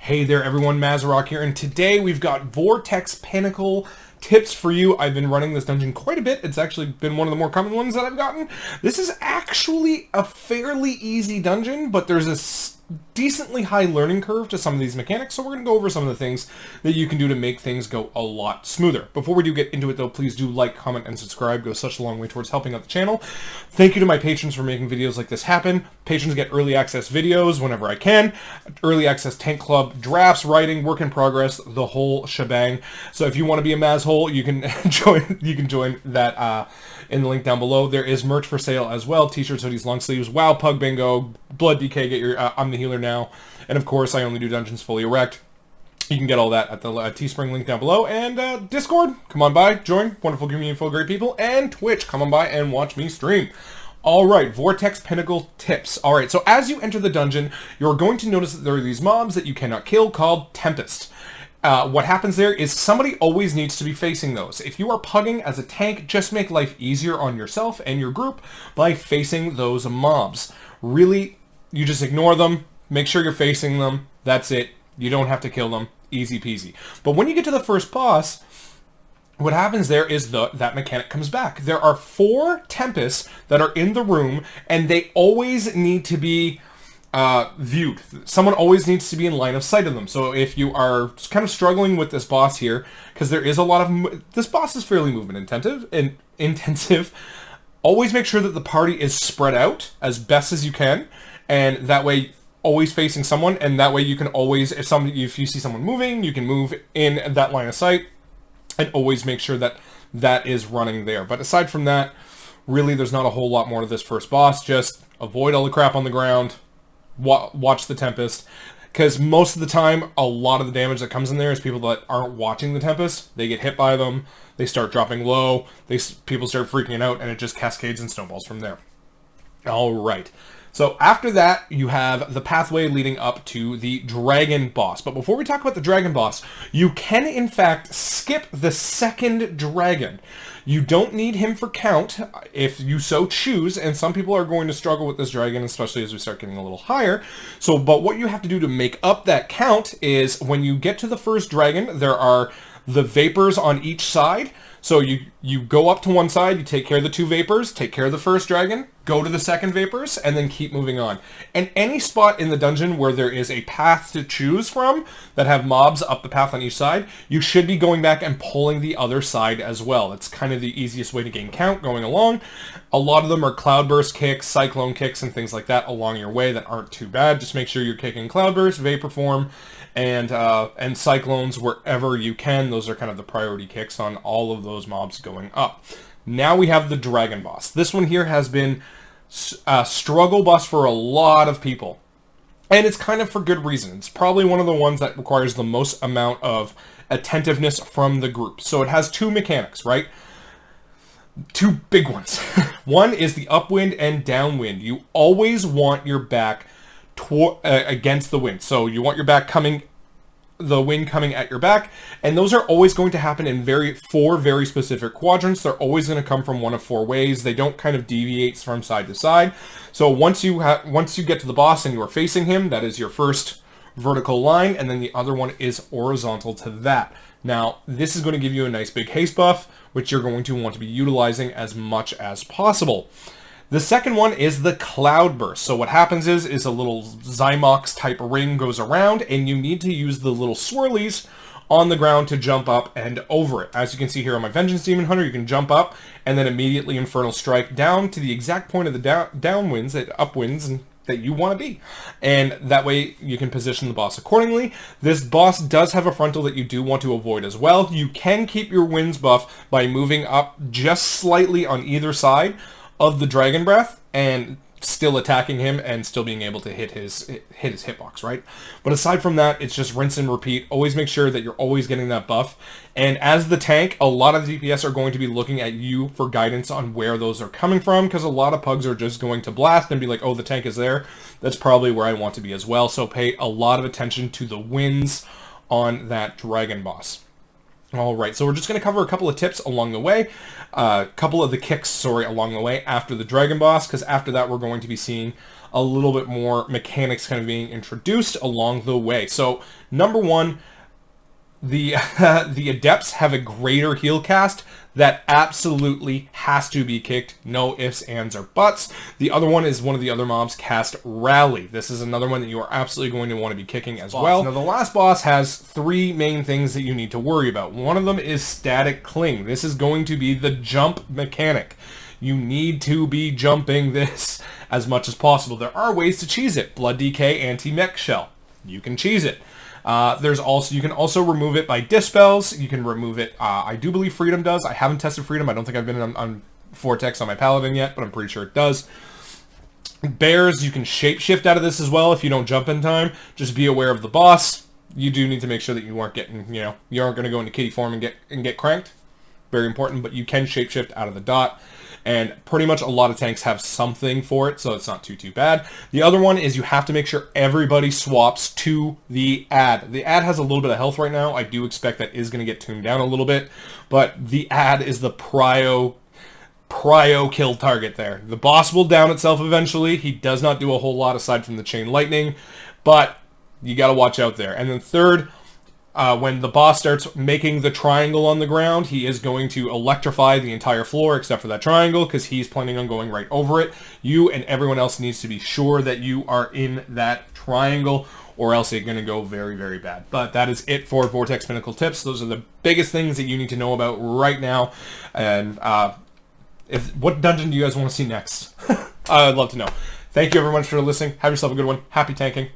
Hey there everyone, Mazarok here, and today we've got Vortex Pinnacle tips for you. I've been running this dungeon quite a bit. It's actually been one of the more common ones that I've gotten. This is actually a fairly easy dungeon, but there's a decently high learning curve to some of these mechanics, so we're going to go over some of the things that you can do to make things go a lot smoother. Before we do get into it though, please do like, comment, and subscribe. It goes such a long way towards helping out the channel. Thank you to my patrons for making videos like this happen. Patrons get early access videos whenever I can, early access tank club, drafts, writing, work in progress, the whole shebang. So if you want to be a Mazhole, you can join that in the link down below. There is merch for sale as well: t-shirts, hoodies, long sleeves, WoW, Pug Bingo, Blood DK, get your I'm the Healer now, and of course I only do dungeons fully erect. You can get all that at the Teespring link down below, and Discord, come on by, join, wonderful community full of great people, and Twitch, come on by and watch me stream. Alright, Vortex Pinnacle tips. Alright, so as you enter the dungeon, you're going to notice that there are these mobs that you cannot kill called Tempest. What happens there is somebody always needs to be facing those. If you are pugging as a tank, just make life easier on yourself and your group by facing those mobs. Really, you just ignore them, make sure you're facing them, that's it. You don't have to kill them, easy peasy. But when you get to the first boss, what happens there is that mechanic comes back. There are 4 Tempests that are in the room, and they always need to be viewed. Someone always needs to be in line of sight of them. So if you are kind of struggling with this boss here, because there is a lot of... This boss is fairly movement intensive. Always make sure that the party is spread out as best as you can, and that way always facing someone, and that way you can always, if you see someone moving, you can move in that line of sight, and always make sure that that is running there. But aside from that, really there's not a whole lot more to this first boss. Just avoid all the crap on the ground, watch the Tempest, because most of the time, a lot of the damage that comes in there is people that aren't watching the Tempest. They get hit by them, they start dropping low, people start freaking out, and it just cascades and snowballs from there. Alright. So after that, you have the pathway leading up to the dragon boss. But before we talk about the dragon boss, you can in fact skip the second dragon. You don't need him for count if you so choose, and some people are going to struggle with this dragon, especially as we start getting a little higher. But what you have to do to make up that count is when you get to the first dragon, there are the vapors on each side. So you go up to one side, you take care of the 2 vapors, take care of the first dragon, go to the second vapors, and then keep moving on. And any spot in the dungeon where there is a path to choose from that have mobs up the path on each side, you should be going back and pulling the other side as well. It's kind of the easiest way to gain count going along. A lot of them are cloudburst kicks, cyclone kicks, and things like that along your way that aren't too bad. Just make sure you're kicking cloudburst, vapor form, and cyclones wherever you can. Those are kind of the priority kicks on all of those mobs going up. Now we have the dragon boss. This one here has been a struggle boss for a lot of people, and it's kind of for good reason. It's probably one of the ones that requires the most amount of attentiveness from the group. So it has 2 mechanics, right? 2 big ones. One is the upwind and downwind. You always want your back against the wind. So you want your back the wind coming at your back, and those are always going to happen in 4 very specific quadrants. They're always going to come from one of 4 ways. They don't kind of deviate from side to side. So once you get to the boss and you are facing him, that is your first vertical line, and then the other one is horizontal to that. Now, this is going to give you a nice big haste buff, which you're going to want to be utilizing as much as possible. The second one is the cloudburst. So what happens is a little Zymox type ring goes around, and you need to use the little swirlies on the ground to jump up and over it. As you can see here on my Vengeance Demon Hunter, you can jump up and then immediately Infernal Strike down to the exact point of the downwinds, upwinds, and that you want to be, and that way you can position the boss accordingly. This boss does have a frontal that you do want to avoid as well. You can keep your winds buff by moving up just slightly on either side of the dragon breath and still attacking him and still being able to hit his hitbox, right? But aside from that, it's just rinse and repeat. Always make sure that you're always getting that buff. And as the tank, a lot of the DPS are going to be looking at you for guidance on where those are coming from, because a lot of pugs are just going to blast and be like, oh, the tank is there. That's probably where I want to be as well. So pay a lot of attention to the winds on that dragon boss. Alright, so we're just going to cover a couple of tips along the way, a couple of the kicks, along the way after the dragon boss, because after that we're going to be seeing a little bit more mechanics kind of being introduced along the way. So number one, the the adepts have a greater heal cast that absolutely has to be kicked. No ifs, ands, or buts. The other one is one of the other mobs, cast Rally. This is another one that you are absolutely going to want to be kicking as well. Now, the last boss has three main things that you need to worry about. One of them is Static Cling. This is going to be the jump mechanic. You need to be jumping this as much as possible. There are ways to cheese it. Blood DK, Anti-Mech Shell. You can cheese it. You can also remove it by dispels. You can remove it. I do believe Freedom does. I haven't tested Freedom. I don't think I've been on Vortex on my Paladin yet, but I'm pretty sure it does. Bears, you can shapeshift out of this as well if you don't jump in time. Just be aware of the boss. You do need to make sure that you aren't getting, you aren't going to go into kitty form and get cranked. Very important, but you can shapeshift out of the dot. And pretty much a lot of tanks have something for it, so it's not too bad. The other one is you have to make sure everybody swaps to the ad. The ad has a little bit of health right now. I do expect that is going to get tuned down a little bit, but the ad is the prio kill target there. The boss will down itself eventually. He does not do a whole lot aside from the chain lightning, but you got to watch out there. And then third, when the boss starts making the triangle on the ground, he is going to electrify the entire floor except for that triangle because he's planning on going right over it. You and everyone else needs to be sure that you are in that triangle or else it's going to go very, very bad. But that is it for Vortex Pinnacle tips. Those are the biggest things that you need to know about right now. And what dungeon do you guys want to see next? I'd love to know. Thank you everyone for listening. Have yourself a good one. Happy tanking.